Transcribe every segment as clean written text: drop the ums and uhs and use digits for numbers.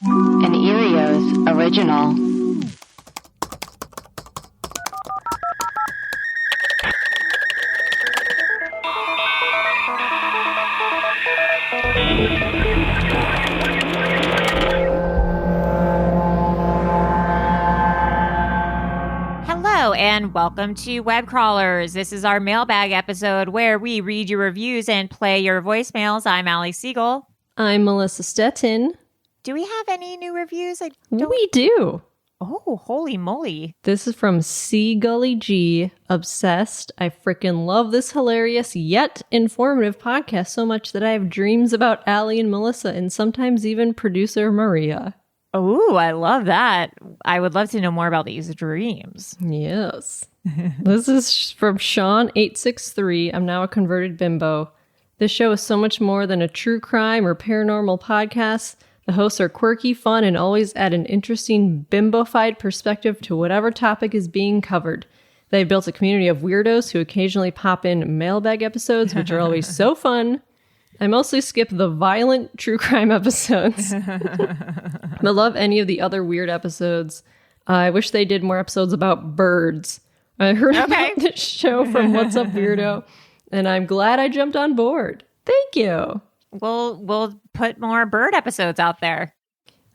An Erios original. Hello and welcome to Webcrawlers. This is our mailbag episode where we read your reviews and play your voicemails. I'm Allie Siegel. I'm Melissa Stettin. Do we have any new reviews? We do. Oh, holy moly. This is from C. Gully G. Obsessed. I freaking love this hilarious yet informative podcast so much that I have dreams about Allie and Melissa and sometimes even producer Maria. Oh, I love that. I would love to know more about these dreams. Yes. This is from Sean863. I'm now a converted bimbo. This show is so much more than a true crime or paranormal podcast. The hosts are quirky, fun, and always add an interesting bimbofied perspective to whatever topic is being covered. They've built a community of weirdos who occasionally pop in mailbag episodes, which are always so fun. I mostly skip the violent true crime episodes. I love any of the other weird episodes. I wish they did more episodes about birds. I heard about this show from What's Up Weirdo, and I'm glad I jumped on board. Thank you. We'll put more bird episodes out there.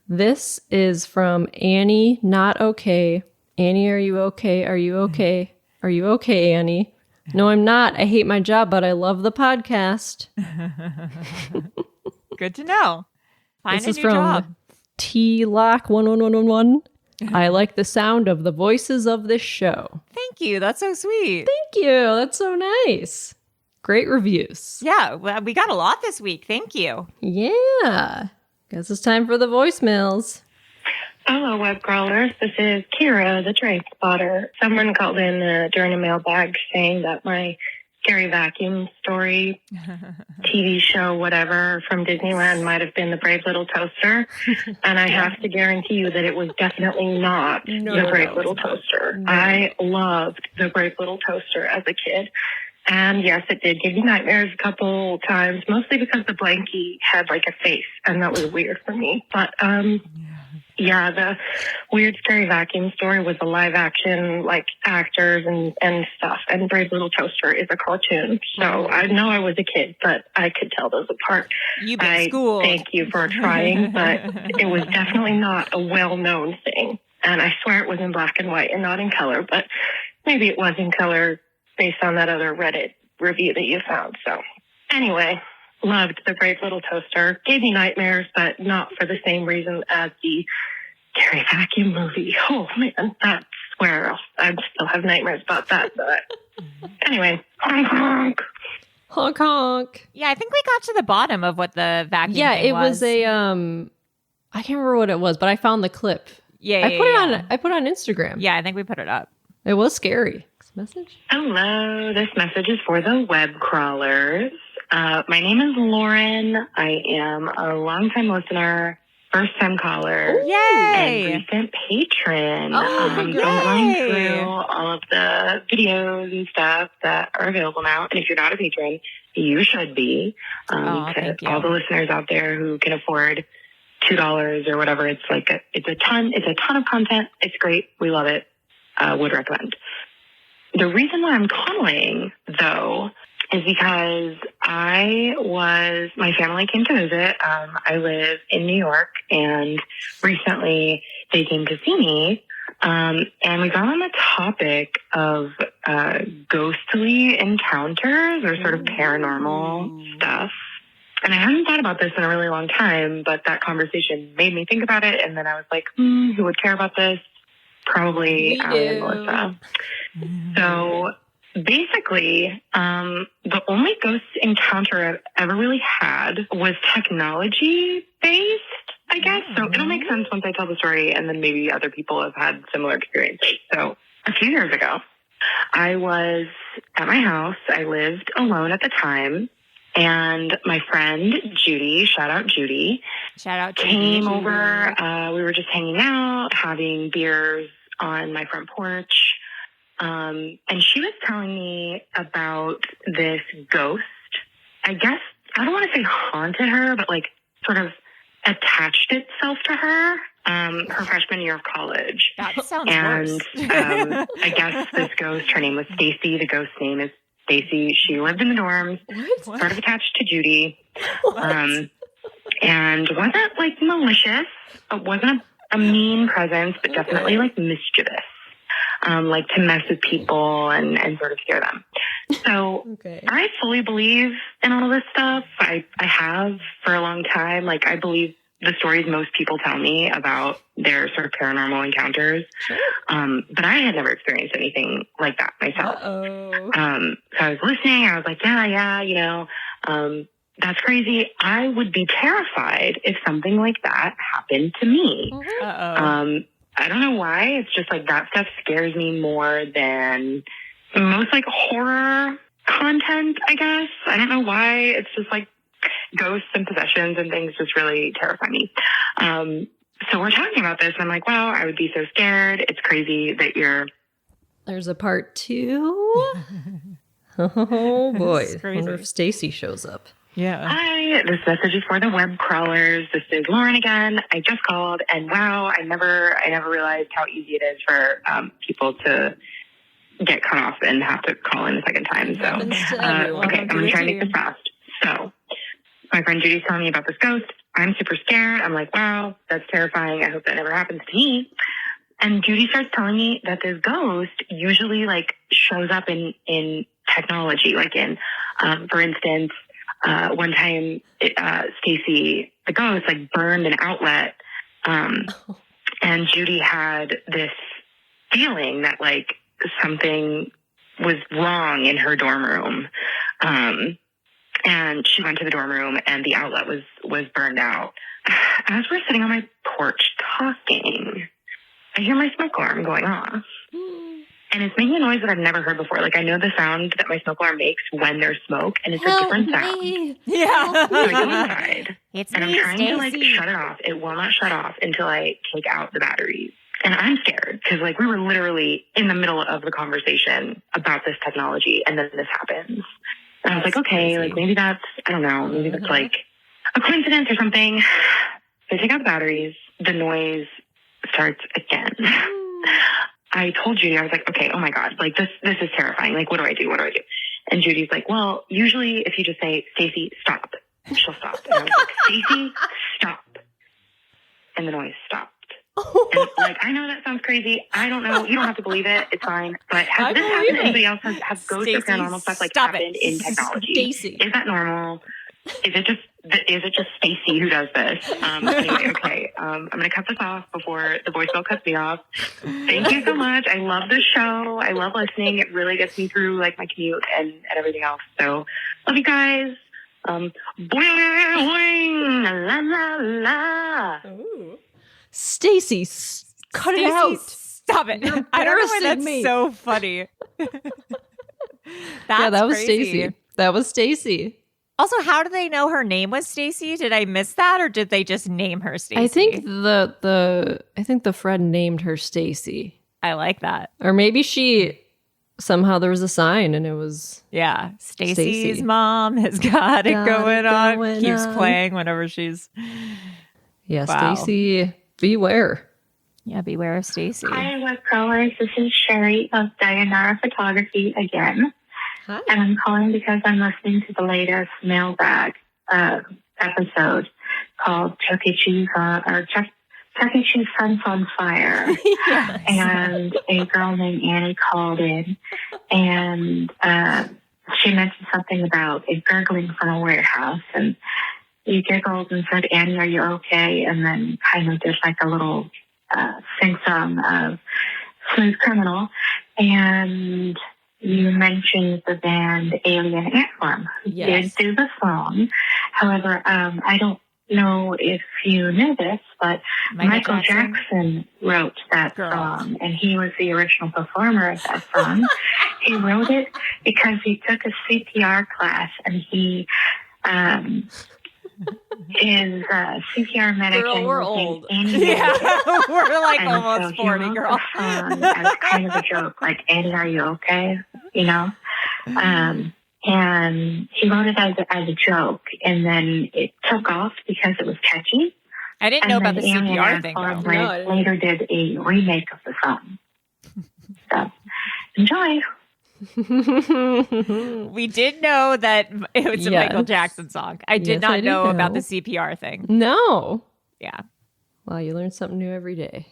This is from Annie, not okay. Annie, are you okay? Are you okay? Are you okay, Annie? No, I'm not. I hate my job, but I love the podcast. Good to know. Find this a is new from job. T-Lock11111. I like the sound of the voices of this show. Thank you. That's so sweet. Thank you. That's so nice. Great reviews. Yeah, well, we got a lot this week. Thank you. Yeah. Guess it's time for the voicemails. Hello, web crawlers. This is Kira, the train spotter. Someone called in during a mailbag saying that my scary vacuum story, TV show, whatever, from Disneyland might have been the Brave Little Toaster. And I have to guarantee you that it was definitely not the Brave Little Toaster. No. I loved the Brave Little Toaster as a kid. And yes, it did give me nightmares a couple times, mostly because the blankie had like a face, and that was weird for me. But yeah, the weird scary vacuum story was a live action, like actors and stuff. And Brave Little Toaster is a cartoon. So I know I was a kid, but I could tell those apart. You've been schooled. Thank you for trying, but it was definitely not a well-known thing. And I swear it was in black and white and not in color, but maybe it was in color based on that other Reddit review that you found. So anyway, loved the Brave Little Toaster. Gave me nightmares, but not for the same reason as the Scary Vacuum movie. Oh, man, that's where I still have nightmares about that. But anyway, honk, honk. Honk, honk. Yeah, I think we got to the bottom of what the vacuum Yeah, thing it was a, I can't remember what it was, but I found the clip. I put it on Instagram. Yeah, I think we put it up. It was scary. Message? Hello, this message is for the web crawlers. My name is Lauren. I am a longtime listener, first-time caller, Yay! and recent patron. Oh, so I'm going through all of the videos and stuff that are available now. And if you're not a patron, you should be. To all the listeners out there who can afford $2 or whatever, it's a ton of content. It's great. We love it. Would recommend. The reason why I'm calling, though, is because my family came to visit. I live in New York, and recently they came to see me. And we got on the topic of ghostly encounters or sort of paranormal stuff. And I hadn't thought about this in a really long time, but that conversation made me think about it. And then I was like, who would care about this? Probably Allie and Melissa. So basically, the only ghost encounter I've ever really had was technology-based, I guess. So it'll make sense once I tell the story, and then maybe other people have had similar experiences. So a few years ago, I was at my house. I lived alone at the time. And my friend Judy, shout out Judy, came over. We were just hanging out, having beers on my front porch. And she was telling me about this ghost. I guess, I don't want to say haunted her, but like sort of attached itself to her her freshman year of college. That sounds worse. I guess this ghost, her name was Stacy. The ghost name is Stacy. She lived in the dorms, sort of attached to Judy, and wasn't like malicious. It wasn't a mean presence, but definitely like mischievous. Like to mess with people and sort of scare them. So I fully believe in all this stuff. I have for a long time. Like I believe the stories most people tell me about their sort of paranormal encounters. Sure. But I had never experienced anything like that myself. So I was listening. I was like, yeah, that's crazy. I would be terrified if something like that happened to me. I don't know why. It's just like that stuff scares me more than most like horror content, I guess. I don't know why. It's just like ghosts and possessions and things just really terrify me. So we're talking about this and I'm like, wow, I would be so scared. It's crazy that There's a part 2. Oh boy. I wonder if Stacy shows up. Yeah. Hi, this message is for the web crawlers. This is Lauren again. I just called and wow, I never realized how easy it is for people to get cut off and have to call in a second time. So, okay, I'm going to try and make this fast. So, my friend Judy's telling me about this ghost. I'm super scared. I'm like, wow, that's terrifying. I hope that never happens to me. And Judy starts telling me that this ghost usually like shows up in technology, like in, for instance, one time, Stacy, the ghost, like burned an outlet, and Judy had this feeling that like something was wrong in her dorm room, and she went to the dorm room, and the outlet was burned out. As we're sitting on my porch talking, I hear my smoke alarm going off. And it's making a noise that I've never heard before. Like, I know the sound that my smoke alarm makes when there's smoke, and it's a different sound. Yeah. So I go inside, and I'm trying to, like, shut it off. It will not shut off until I take out the batteries. And I'm scared, because, like, we were literally in the middle of the conversation about this technology, and then this happens. And I was like, okay, like, maybe that's, I don't know, maybe that's, like, a coincidence or something. So I take out the batteries. The noise starts again. I told Judy, I was like, okay, oh my God, like this is terrifying. Like, what do I do? What do I do? And Judy's like, well, usually if you just say, Stacy, stop, she'll stop. And I was like, Stacy, stop. And the noise stopped. And like, I know that sounds crazy. I don't know. You don't have to believe it. It's fine. But has this happened to anybody else? Has ghosts or paranormal stuff like happened in technology? Stacy. Is that normal? Is it just Stacy who does this? Anyway, okay. I'm going to cut this off before the voicemail cuts me off. Thank you so much. I love the show. I love listening. It really gets me through like my commute and everything else. So love you guys. Boing, boing, la, la, la. Stacy, cut it out. Stop it. I don't know why that's so funny. That was Stacy. That was Stacy. Also, how do they know her name was Stacy? Did I miss that, or did they just name her Stacy? I think the friend named her Stacy. I like that. Or maybe somehow there was a sign and it was Stacy's mom has got it going on. Keeps playing whenever she's Stacy, beware. Yeah, beware of Stacy. Hi, web crawlers. This is Sherry of Dayanara Photography again. Hi. And I'm calling because I'm listening to the latest Mailbag episode called Chuck E. Cheese Fence on Fire. Yes. And a girl named Annie called in, and she mentioned something about it gurgling from a warehouse. And you giggled and said, Annie, are you okay? And then kind of just like a little sing-song of Smooth Criminal. And you mentioned the band Alien Ant Farm, who did do the song. However, I don't know if you knew this, but Michael Jackson wrote that song, and he was the original performer of that song. He wrote it because he took a CPR class, and he is a CPR medic. Girl, we're old. We're like and almost 40, girl. As kind of a joke, like, Annie, are you okay? You know? And he wrote it as a joke, and then it took off because it was catchy. I didn't know about the Annie CPR and thing, Ann though. Forrest later did a remake of the song. So, enjoy. We did know that it was a Michael Jackson song. I did not know about the CPR thing. No. Yeah. Wow, you learn something new every day.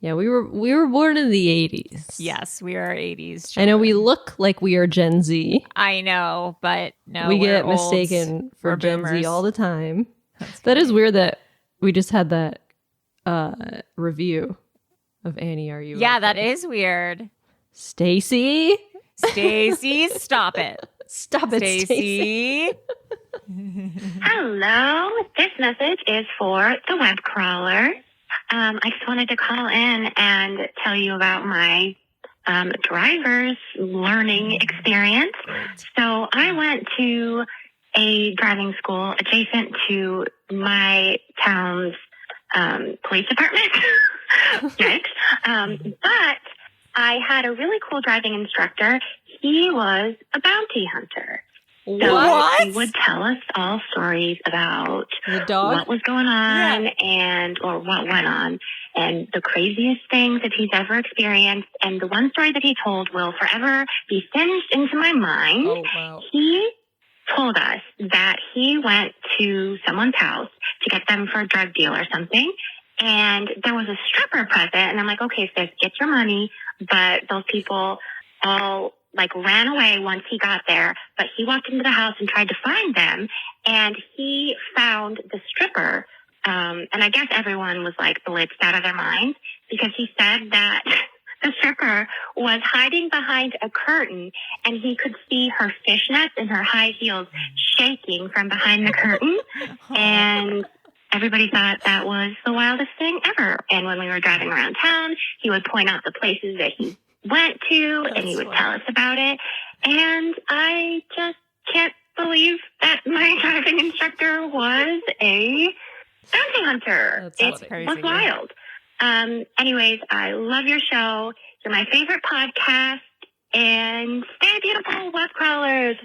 Yeah, we were born in the 80s. Yes, we are 80s children. I know we look like we are Gen Z. I know, but no, we get olds. mistaken for Gen boomers. Z all the time. That is weird that we just had that review of Annie, Are You Yeah, Okay? that is weird. Stacy, stop it. Stop it, Stacy. Hello. This message is for the web crawler. I just wanted to call in and tell you about my driver's learning experience. So I went to a driving school adjacent to my town's police department. Yikes. But I had a really cool driving instructor. He was a bounty hunter. So What? he would tell us all stories about The dog? what was going on or what went on and the craziest things that he's ever experienced. And the one story that he told will forever be singed into my mind. Oh, wow. He told us that he went to someone's house to get them for a drug deal or something. And there was a stripper present. And I'm like, okay, sis, get your money. But those people all ran away once he got there. But he walked into the house and tried to find them. And he found the stripper. And I guess everyone was blitzed out of their minds because he said that the stripper was hiding behind a curtain and he could see her fishnets and her high heels shaking from behind the curtain. And everybody thought that was the wildest thing ever. And when we were driving around town, he would point out the places that he went to and he would tell us about it. And I just can't believe that my driving instructor was a bounty hunter. That's It was wild. Anyways, I love your show. You're my favorite podcast. And stay beautiful, web crawlers.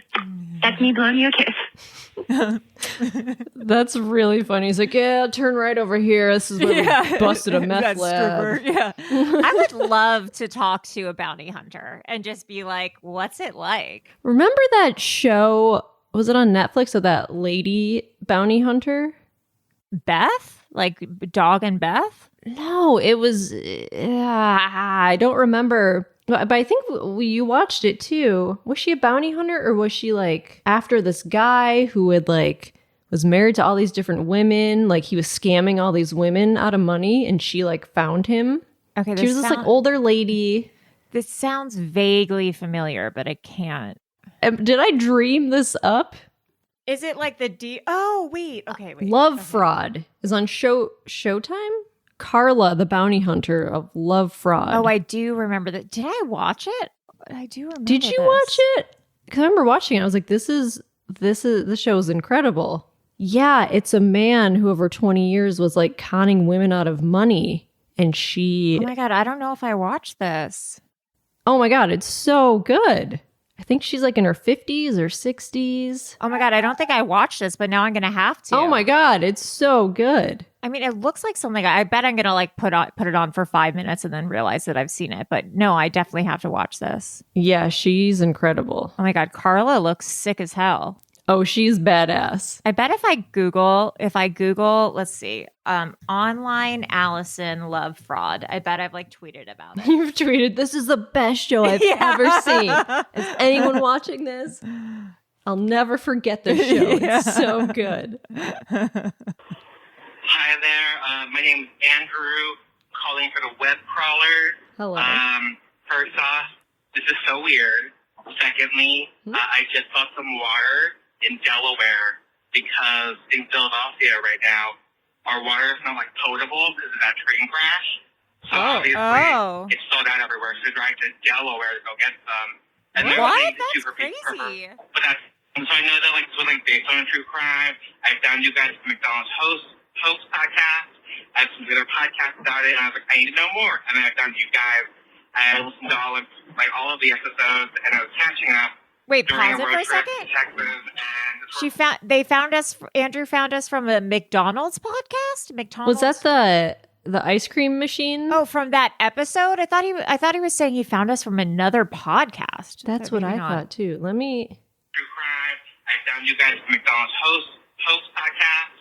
That's me blowing you a kiss. That's really funny. He's like, yeah, turn right over here. This is where we busted a meth lab. Yeah. I would love to talk to a bounty hunter and just be like, what's it like? Remember that show? Was it on Netflix of that lady bounty hunter? Beth? Like Dog and Beth? No, it was. I don't remember. But I think you watched it too. Was she a bounty hunter or was she after this guy who had was married to all these different women? He was scamming all these women out of money and she found him. Okay, she was this older lady. This sounds vaguely familiar, but I can't. Did I dream this up? Is it the Oh, wait. Okay, wait. Love Fraud is on Showtime. Carla, the bounty hunter of Love Fraud. Oh, I do remember that. Did I watch it? I do remember. Did you watch it? Because I remember watching it. I was like, this show is incredible. Yeah, it's a man who over 20 years was conning women out of money. And she... Oh my God, I don't know if I watched this. Oh my God, it's so good. I think she's in her 50s or 60s. Oh my God, I don't think I watched this, but now I'm going to have to. Oh my God, it's so good. I mean, it looks like something I bet I'm going to put it on for 5 minutes and then realize that I've seen it. But no, I definitely have to watch this. Yeah, she's incredible. Oh my God, Carla looks sick as hell. Oh, she's badass. I bet if I Google, let's see, online Allison Love Fraud, I bet I've tweeted about it. You've tweeted, this is the best show I've ever seen. Is anyone watching this? I'll never forget this show. It's so good. Hi there. My name's Andrew, calling for the web crawler. Hello. First off, this is so weird. Secondly, I just bought some water in Delaware because in Philadelphia right now, our water is not potable because of that train crash. So obviously, it's sold out everywhere. So drive to Delaware to go get some. And what? That's crazy. But so I know that this was based on a true crime. I found you guys from McDonald's host podcast. I have some other podcasts about it, and I was like, I need to know more. And then I found you guys. I listened to all of the episodes, and I was catching up. Wait, pause it for a second. Andrew found us from a McDonald's podcast. McDonald's. Was that the ice cream machine? Oh, from that episode? I thought he was saying he found us from another podcast. That's what I thought too. Let me. I found you guys from McDonald's host podcast.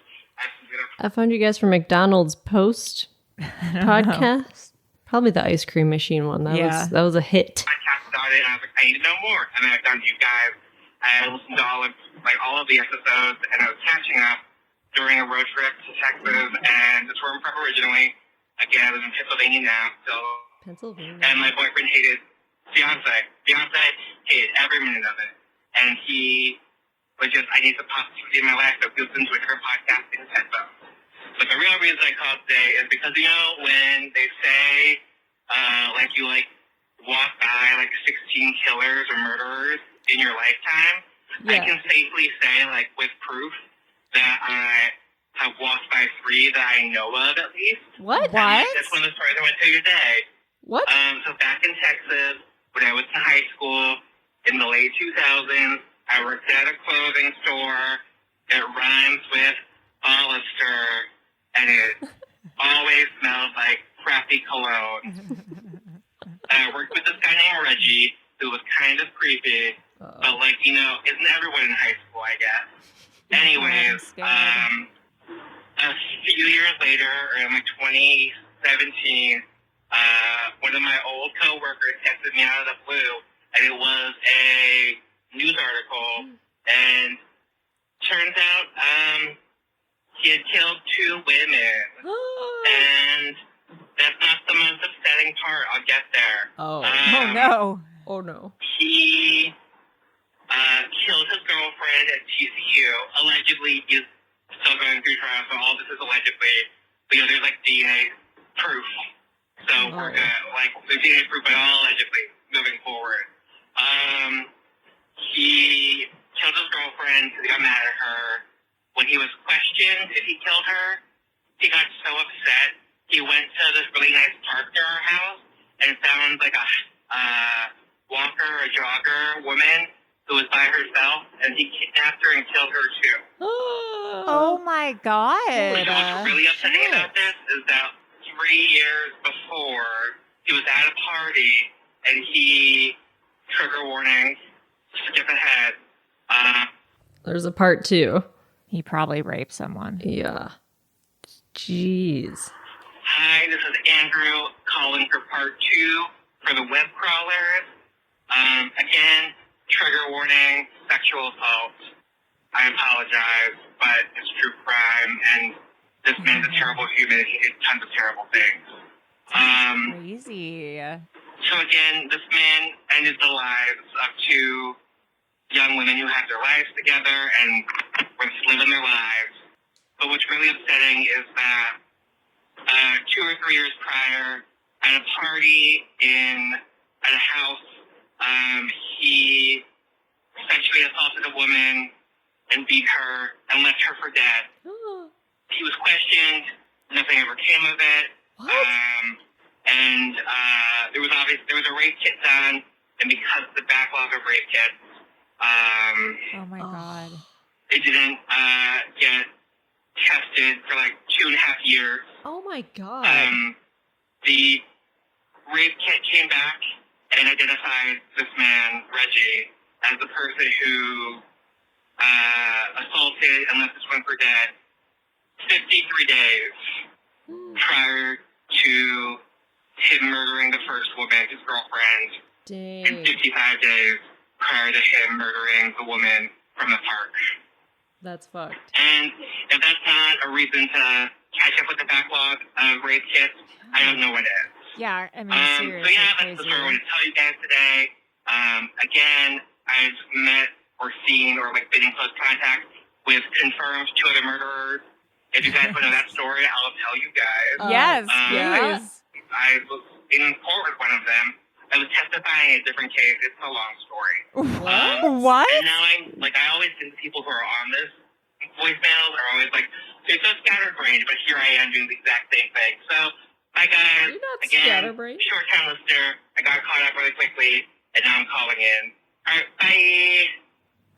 I found you guys from McDonald's post podcast. Probably the ice cream machine one. That was a hit. Podcast about it, and I was like, I need to know more. And then I found you guys. I listened to all of the episodes, and I was catching up during a road trip to Texas, and that's where I'm from originally. Again, I live in Pennsylvania now, so. Pennsylvania. And my boyfriend hated Beyonce. Beyonce hated every minute of it. And he was just, I need some positivity in my life, so he listened to her podcast in his headphones. But the real reason I called today is because, when they say, you walk by 16 killers or murderers in your lifetime, I can safely say, with proof, that I have walked by 3 that I know of at least. What? That's one of the stories I went to today. What? So back in Texas, when I was in high school in the late 2000s, I worked at a clothing store. It rhymes with Hollister, and it always smelled like crappy cologne. I worked with this guy named Reggie, who was kind of creepy, but isn't everyone in high school, I guess. Anyways, a few years later, in 2017, one of my old coworkers texted me out of the blue, and it was a news article, and turns out he had killed 2 women, and that's not the most upsetting part. I'll get there. Oh no. He killed his girlfriend at TCU. Allegedly, he's still going through trial, so all this is allegedly. But there's DNA proof. So we're gonna there's DNA proof, but all allegedly moving forward. He killed his girlfriend because he got mad at her. When he was questioned if he killed her, he got so upset. He went to this really nice park near our house and found a walker, a jogger woman who was by herself, and he kidnapped her and killed her too. Oh my God. So what's really upsetting about this is that 3 years before, he was at a party, and he, trigger warning, skip ahead. There's a part 2. He probably raped someone. Yeah. Jeez. Hi, this is Andrew calling for part 2 for the Webcrawlers. Again, trigger warning, sexual assault. I apologize, but it's true crime, and this man's a terrible human. He did tons of terrible things. Crazy. So again, this man ended the lives of 2 young women who had their lives together and were just living their lives. But what's really upsetting is that 2 or 3 years prior, at a party at a house, he sexually assaulted a woman and beat her and left her for dead. He was questioned. Nothing ever came of it. What? There was a rape kit done, and because of the backlog of rape kits, oh my God. It didn't get tested for 2.5 years. Oh my God. The rape kit came back and identified this man, Reggie, as the person who assaulted and left this woman for dead 53 days prior to him murdering the first woman, his girlfriend, Dang. and 55 days prior to him murdering the woman from the park. That's fucked. And if that's not a reason to catch up with the backlog of rape kits, I don't know what is. Yeah, I mean, seriously. So yeah, that's the story I wanted to tell you guys today. Again, I've met or seen or been in close contact with confirmed 2 other murderers. If you guys want to know that story, I'll tell you guys. Yes, please. I was in court with one of them. I was testifying in a different case. It's a long story. What? And now I always think the people who are on this voicemails are always they're so scatterbrained, but here I am doing the exact same thing. So, hi guys. You're not again, scatterbrained. Short-time listener. I got caught up really quickly, and now I'm calling in All right,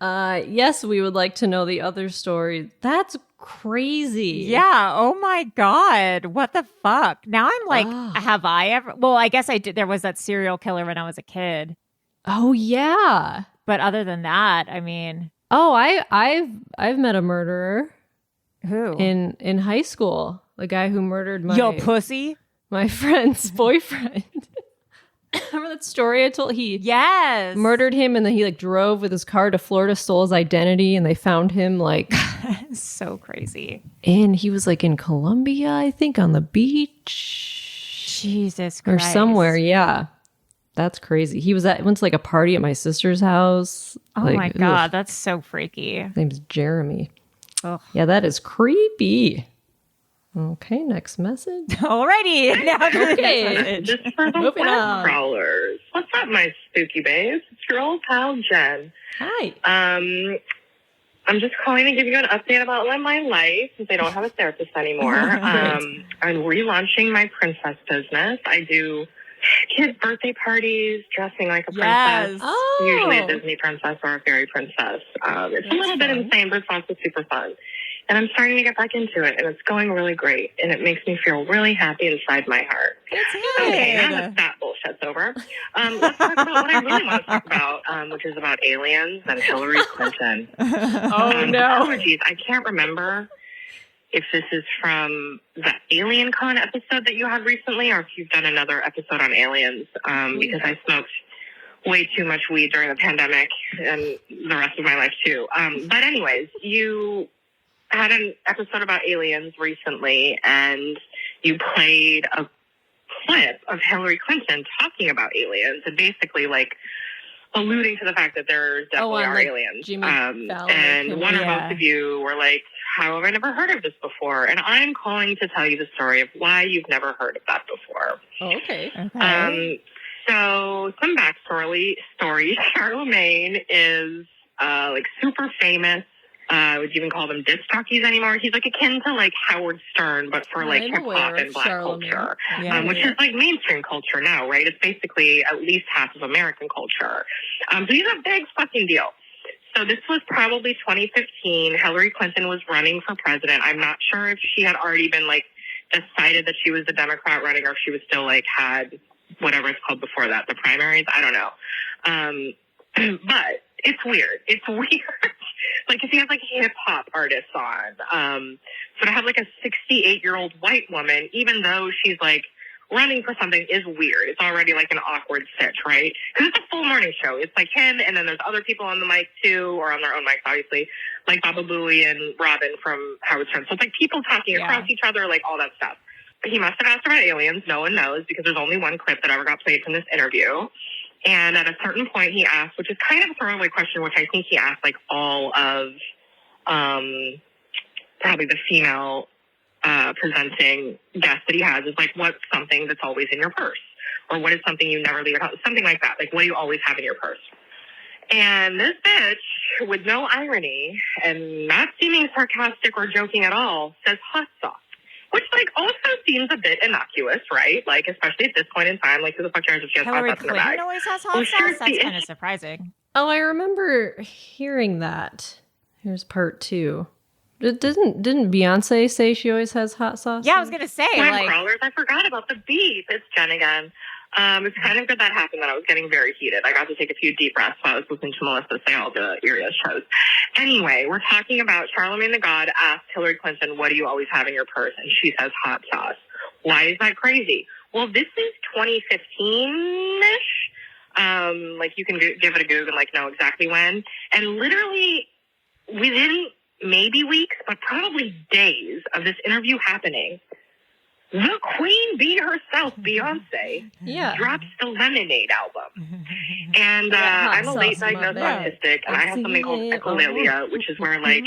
bye. Yes, we would like to know the other story. That's crazy. Yeah. Oh my God. What the fuck? Now I'm like, have I ever? Well, I guess I did. There was that serial killer when I was a kid. Oh yeah. But other than that, I mean, I've met a murderer. who? In high school, the guy who murdered Yo, pussy. my friend's boyfriend. Remember that story I told? He murdered him, and then he like drove with his car to Florida, stole his identity, and they found him like so crazy. And he was like in Colombia, I think, on the beach. Jesus Christ. Or somewhere, yeah. That's crazy. He went to like a party at my sister's house. Oh like, my God, that's so freaky. His name's Jeremy. Ugh. Yeah, that is creepy. Okay, next message. Alrighty. Now to the next message. Just for the web crawlers. What's up, my spooky babes? It's your old pal, Jen. Hi. I'm just calling to give you an update about my life since I don't have a therapist anymore. I'm relaunching my princess business. I do kids' birthday parties, dressing like a princess. Oh. Usually a Disney princess or a fairy princess. It's a little bit insane, but it's also super fun. And I'm starting to get back into it, and it's going really great. And it makes me feel really happy inside my heart. That's good. Okay, now that bullshit's over. Let's talk about what I really want to talk about, which is about aliens and Hillary Clinton. Oh, no. Apologies, I can't remember if this is from the Alien Con episode that you had recently, or if you've done another episode on aliens, because I smoked way too much weed during the pandemic and the rest of my life, too. But anyways, you had an episode about aliens recently, and you played a clip of Hillary Clinton talking about aliens and basically like alluding to the fact that there definitely are aliens. Jimmy Fallon and one or both of you were like, how have I never heard of this before? And I'm calling to tell you the story of why you've never heard of that before. Oh, okay. So some backstory. Charlemagne is like super famous. Would you even call them disc jockeys anymore? He's like akin to like Howard Stern, but for like hip hop and black culture, which is like mainstream culture now, right? It's basically at least half of American culture. So he's a big fucking deal. So this was probably 2015. Hillary Clinton was running for president. I'm not sure if she had already been like decided that she was the Democrat running, or if she was still like had whatever it's called before that, the primaries. I don't know. But it's weird. It's weird. Like if you have like hip hop artists on, so to have like a 68-year-old white woman, even though she's like running for something, is weird. It's already like an awkward stitch, right? Because it's a full morning show. It's like him, and then there's other people on the mic too, or on their own mics, obviously, like Baba Booey and Robin from Howard Stern. So it's like people talking across each other, like all that stuff. But he must have asked about aliens. No one knows, because there's only one clip that ever got played from this interview. And at a certain point he asked, which is kind of a throwaway question, which I think he asked like all of probably the female presenting guests that he has, is like, what's something that's always in your purse? Or what is something you never leave at home? Something like that. Like, what do you always have in your purse? And this bitch, with no irony and not seeming sarcastic or joking at all, says hot sauce. Which, like, also seems a bit innocuous, right? Like, especially at this point in time, like, who the fuck cares if she has hot sauce in her bag? Hillary Clinton always has hot sauce? That's kind of surprising. Oh, I remember hearing that. Here's part 2. Didn't Beyonce say she always has hot sauce? Yeah, I was going to say, like... Crawlers, I forgot about the beef. It's Jen again. It's kind of good that happened, that I was getting very heated. I got to take a few deep breaths while I was listening to Melissa say all the Irias shows. Anyway, we're talking about Charlemagne the God asked Hillary Clinton, what do you always have in your purse? And she says hot sauce. Why is that crazy? Well, this is 2015-ish. Like, you can give it a Google and, like, know exactly when. And literally, within maybe weeks, but probably days of this interview happening, the queen bee herself, Beyonce, drops the Lemonade album. And I'm a late diagnosed autistic, and I have something called echolalia, which is where, like,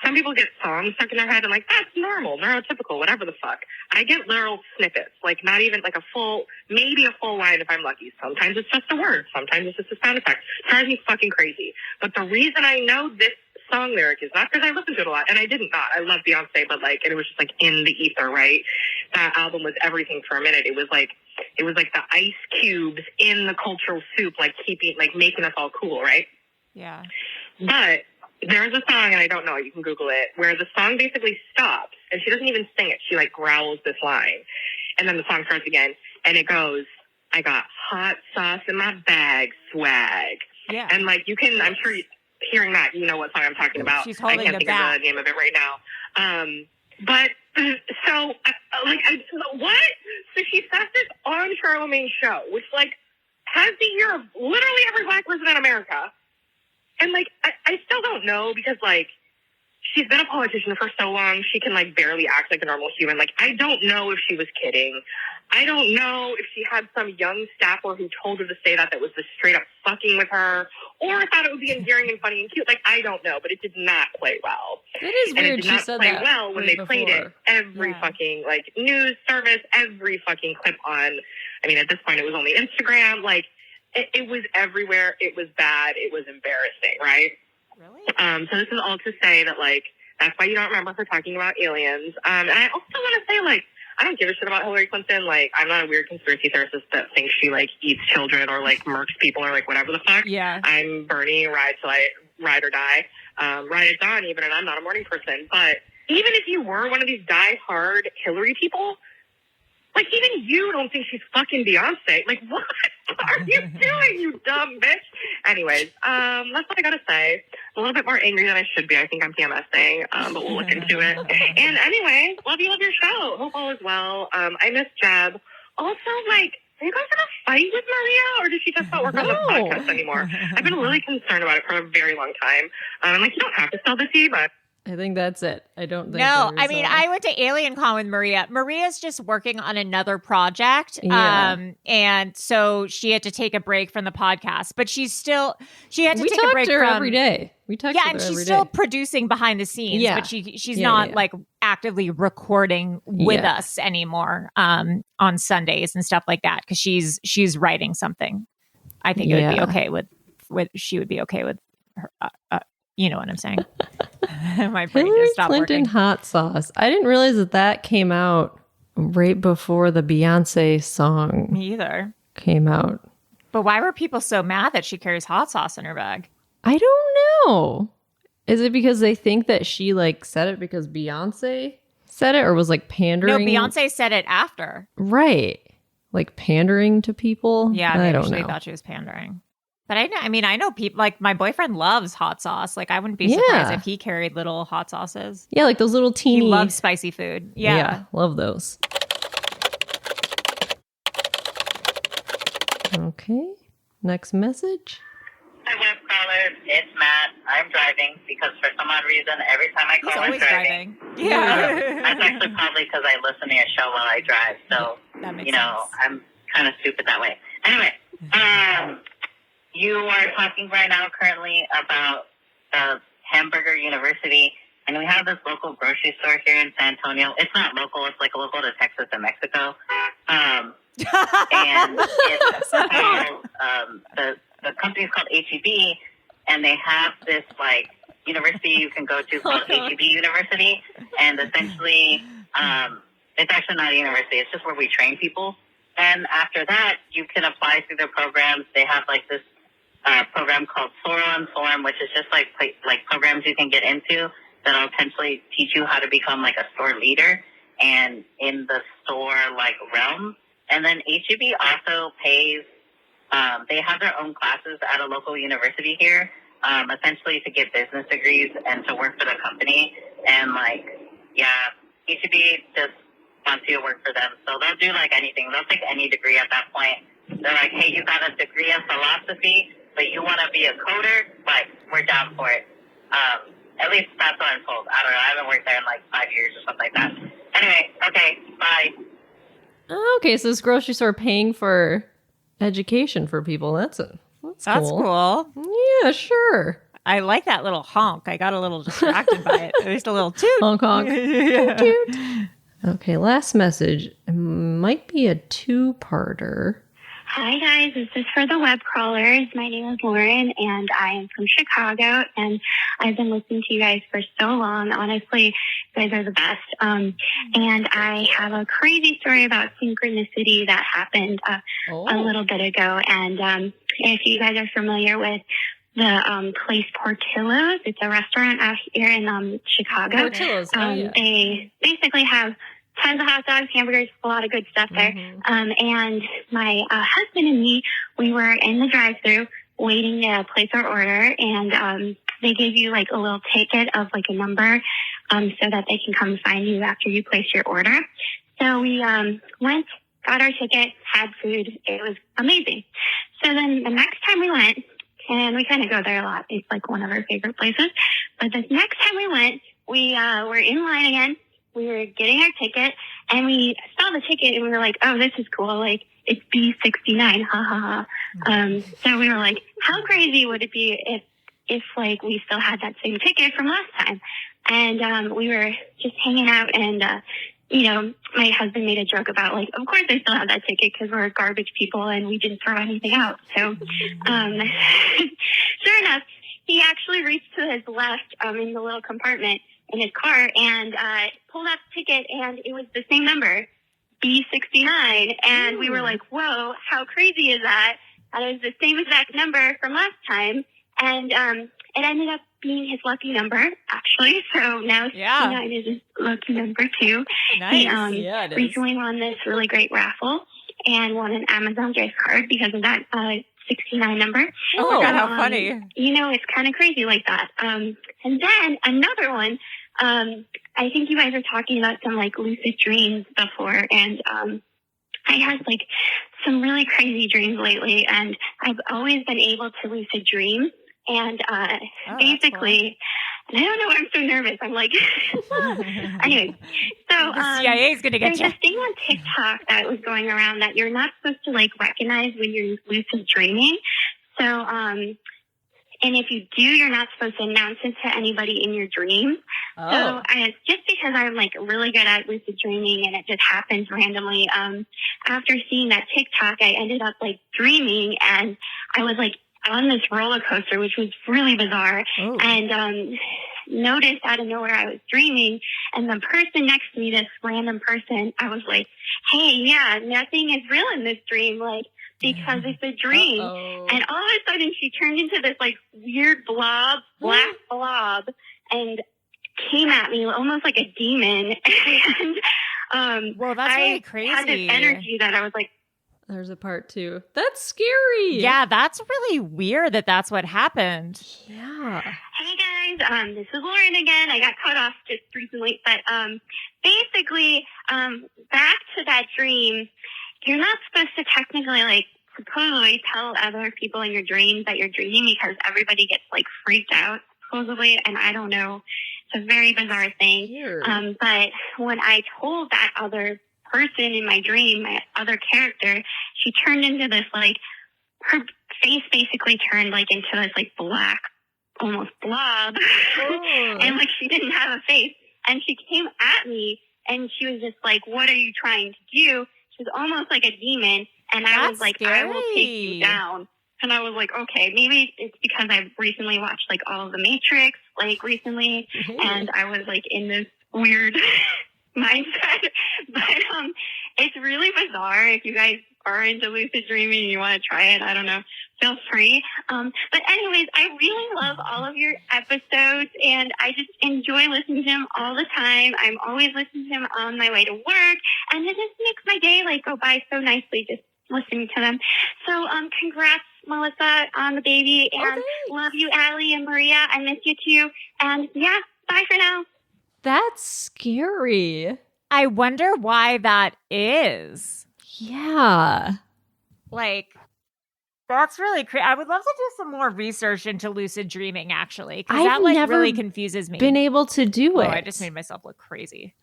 some people get songs stuck in their head and, like, that's normal, neurotypical, whatever the fuck. I get literal snippets, like, not even, like, maybe a full line if I'm lucky. Sometimes it's just a word. Sometimes it's just a sound effect. It drives me fucking crazy. But the reason I know this song lyric is not because I listened to it a lot, and I didn't not. I love Beyonce, but like, and it was just like in the ether, right? That album was everything for a minute. It was like it was like the ice cubes in the cultural soup, like making us all cool, right? Yeah. But there's a song, and I don't know, you can Google it, where the song basically stops, and she doesn't even sing it. She like growls this line, and then the song starts again, and it goes, I got hot sauce in my bag, swag. Yeah. And like I'm sure hearing that, you know what song I'm talking about. She's holding I can't the think bat. of the name of it right now. But so what? So she says this on Charlamagne's show, which like has the ear of literally every black person in America. And like, I still don't know because like, she's been a politician for so long, she can like barely act like a normal human. Like, I don't know if she was kidding. I don't know if she had some young staffer who told her to say that was just straight up fucking with her, or thought it would be endearing and funny and cute. Like, I don't know, but it did not play well. It is and weird it did she not said play that well when they played it. Every fucking like news service, every fucking clip on. I mean, at this point, it was only Instagram. Like, it was everywhere. It was bad. It was embarrassing, right? Really? So this is all to say that like that's why you don't remember her talking about aliens. And I also want to say like, I don't give a shit about Hillary Clinton. Like, I'm not a weird conspiracy theorist that thinks she, like, eats children or, like, murks people or, like, whatever the fuck. Yeah. I'm Bernie, ride or die. Ride at dawn even, and I'm not a morning person. But even if you were one of these die-hard Hillary people, like, even you don't think she's fucking Beyonce. Like, what are you doing, you dumb bitch? Anyways, that's what I gotta say. I'm a little bit more angry than I should be. I think I'm PMSing, but we'll look into it. And anyway, love your show. Hope all is well. I miss Jeb. Also, like, are you guys in a fight with Maria, or does she just not work on the podcast anymore? I've been really concerned about it for a very long time. I'm like, you don't have to sell the tea, but... I think that's it. I don't think No, I mean, I went to Alien Con with Maria. Maria's just working on another project. Yeah. And so she had to take a break from the podcast, but she had to take a break from... We talk to her every day. And she's still producing behind the scenes, but she's not like actively recording with us anymore on Sundays and stuff like that, because she's writing something. I think it would be okay with she would be okay with her. You know what I'm saying? My brain Hillary just stopped Clinton working. hot sauce. I didn't realize that came out right before the Beyonce song. Me either. Came out. But why were people so mad that she carries hot sauce in her bag? I don't know. Is it because they think that she like said it because Beyonce said it, or was like pandering? No, Beyonce said it after. Right. Like pandering to people? Yeah, I don't they know. thought she was pandering. But I know people, like my boyfriend loves hot sauce. Like I wouldn't be surprised if he carried little hot sauces. Yeah, like those little teeny... He loves spicy food. Yeah, love those. Okay, next message. Hi, Webcrawlers. It's Matt. I'm driving because for some odd reason, every time I call, I'm driving. Yeah. That's actually probably because I listen to your show while I drive. So, that makes sense. I'm kind of stupid that way. Anyway, you are talking right now currently about Hamburger University, and we have this local grocery store here in San Antonio. It's not local. It's like local to Texas and Mexico. And it's called, the company is called HEB, and they have this like university you can go to called HEB University, and essentially it's actually not a university. It's just where we train people. And after that, you can apply through their programs. They have like this program called Soar on Form, which is just like programs you can get into that'll potentially teach you how to become like a store leader and in the store like realm. And then HEB also pays, they have their own classes at a local university here, essentially to get business degrees and to work for the company. And HEB just wants you to work for them. So they'll do like anything. They'll take any degree at that point. They're like, hey, you got a degree in philosophy, but you want to be a coder? Like, we're down for it. At least that's what I'm told. I don't know. I haven't worked there in like 5 years or something like that. Anyway, okay, bye. Okay, so this grocery store paying for education for people. That's cool. Yeah, sure. I like that little honk. I got a little distracted by it. Just a little toot. Honk, honk. Yeah. Toot, toot. Okay, last message. It might be a two-parter. Hi, guys. This is for the web crawlers. My name is Lauren, and I am from Chicago, and I've been listening to you guys for so long. Honestly, you guys are the best. And I have a crazy story about synchronicity that happened a little bit ago. And if you guys are familiar with the place Portillo's, it's a restaurant out here in Chicago. Portillo's, They basically have tons of hot dogs, hamburgers, a lot of good stuff there. And my husband and me, we were in the drive-thru waiting to place our order, and they gave you like a little ticket of like a number so that they can come find you after you place your order. So we went, got our ticket, had food. It was amazing. So then the next time we went, and we kind of go there a lot. It's like one of our favorite places. But the next time we went, we were in line again. We were getting our ticket, and we saw the ticket, and we were like, oh, this is cool. Like, it's B69, ha, ha, ha. So we were like, how crazy would it be if like, we still had that same ticket from last time? And we were just hanging out, and, you know, my husband made a joke about, like, of course I still have that ticket because we're garbage people, and we didn't throw anything out. So sure enough, he actually reached to his left in the little compartment in his car and pulled out the ticket, and it was the same number, B69. And we were like, whoa, how crazy is that? That is the same exact number from last time. And it ended up being his lucky number, actually. So now 69 is his lucky number, too. Nice. He recently won this really great raffle and won an Amazon gift card because of that 69 number. Oh, my God, how funny. You know, it's kind of crazy like that. And then another one, I think you guys are talking about some like lucid dreams before, and I had like some really crazy dreams lately, and I've always been able to lucid dream. And basically, and I don't know why I'm so nervous. I'm like, anyway, so the CIA is going to get you. There's this thing on TikTok that was going around that you're not supposed to like recognize when you're lucid dreaming. So, and if you do, you're not supposed to announce it to anybody in your dreams. So just because I'm like really good at lucid dreaming and it just happens randomly, after seeing that TikTok, I ended up like dreaming, and I was like on this roller coaster, which was really bizarre. And noticed out of nowhere I was dreaming, and the person next to me, this random person, I was like, hey, yeah, nothing is real in this dream, like, because it's a dream. And all of a sudden she turned into this like weird blob, black blob, and came at me almost like a demon. And well, that's really crazy. I had this energy that I was like, there's a part 2. That's scary. Yeah, that's really weird that that's what happened. Yeah. Hey guys, this is Lauren again. I got cut off just recently, but basically, back to that dream, you're not supposed to technically like supposedly tell other people in your dreams that you're dreaming because everybody gets like freaked out supposedly, and I don't know. It's a very bizarre thing. But when I told that other person in my dream, my other character, she turned into this like, her face basically turned like into this like black, almost blob, and like she didn't have a face, and she came at me, and she was just like, what are you trying to do? She was almost like a demon, and I was like, scary. I will take you down. And I was like, okay, maybe it's because I've recently watched like all of the Matrix, like recently, and I was like in this weird mindset. But it's really bizarre. If you guys are into lucid dreaming and you want to try it, I don't know, feel free. But anyways, I really love all of your episodes, and I just enjoy listening to them all the time. I'm always listening to them on my way to work, and it just makes my day like go by so nicely just listening to them. So congrats, Melissa, on the baby, and love you, Allie and Maria. I miss you too. And yeah, bye for now. That's scary. I wonder why that is. Yeah. Like, that's really crazy. I would love to do some more research into lucid dreaming, actually, because that like really confuses me. Been able to do it. I just made myself look crazy.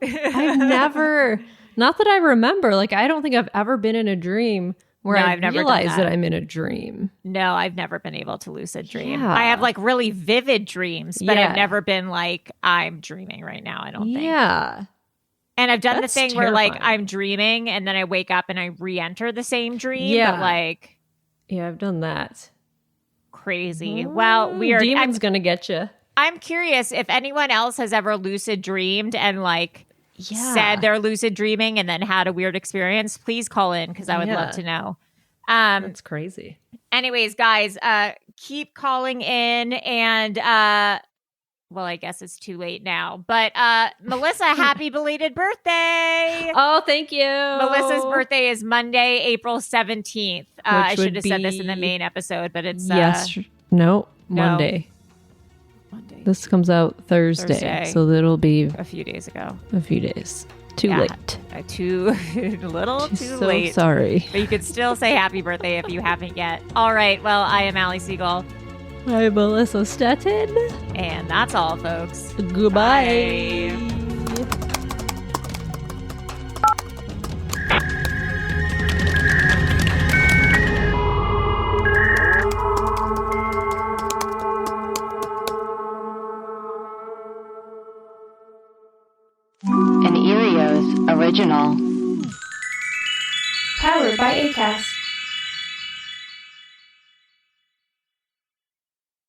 I've never, not that I remember, like, I don't think I've ever been in a dream where I realize that I'm in a dream. No, I've never been able to lucid dream. Yeah. I have like really vivid dreams, but I've never been like, I'm dreaming right now, I don't think. Yeah. And I've done the thing where like I'm dreaming and then I wake up and I re-enter the same dream. Yeah. But like, yeah, I've done that. Crazy. Well, weird. Demon's gonna get you. I'm curious if anyone else has ever lucid dreamed and like said they're lucid dreaming and then had a weird experience. Please call in because I would love to know. That's crazy. Anyways, guys, keep calling in and well, I guess it's too late now. But Melissa, happy belated birthday. Oh, thank you. Melissa's birthday is Monday, April 17th. I should have said this in the main episode, but it's Monday. Monday. This comes out Thursday. So it'll be a few days ago. A few days. Too late. Too late. Sorry. But you could still say happy birthday if you haven't yet. All right. Well, I am Allie Siegel. I'm Melissa Stettin. And that's all, folks. Goodbye. Bye. An Erios original. Powered by Acast.